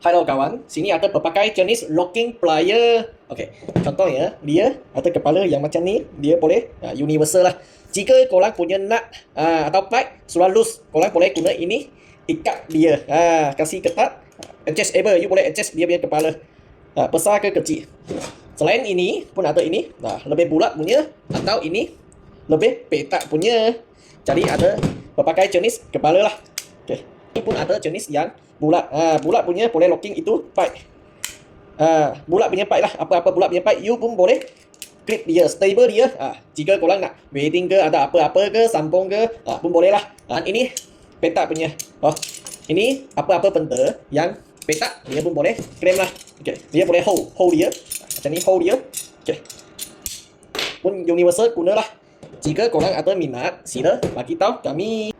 Halo kawan, sini ada berbagai jenis locking plier. Okey, contohnya dia ada kepala yang macam ni, dia boleh universal lah. Jika korang punya nut atau pipe sudah loose, korang boleh guna ini ikat dia. Kasih ketat, adjustable, you boleh adjust dia punya kepala. Besar ke kecil. Selain ini pun ada ini, lebih bulat punya atau ini lebih petak punya. Jadi ada berbagai jenis kepala lah. Okey. Ini pun ada jenis yang bulat. Bulat punya boleh locking itu pipe. Bulat punya pipe lah. Apa-apa bulat punya pipe you pun boleh clip dia, stable dia. Jika korang nak wedding ke, ada apa-apa ke, sambung ke, pun boleh lah. Ini petak punya. Ini apa-apa benda yang petak dia pun boleh claim lah. Okay. Dia boleh hold dia. Macam ni hold dia. Okay. Pun universal guna lah. Jika korang ada minat, sila bagi tahu kami.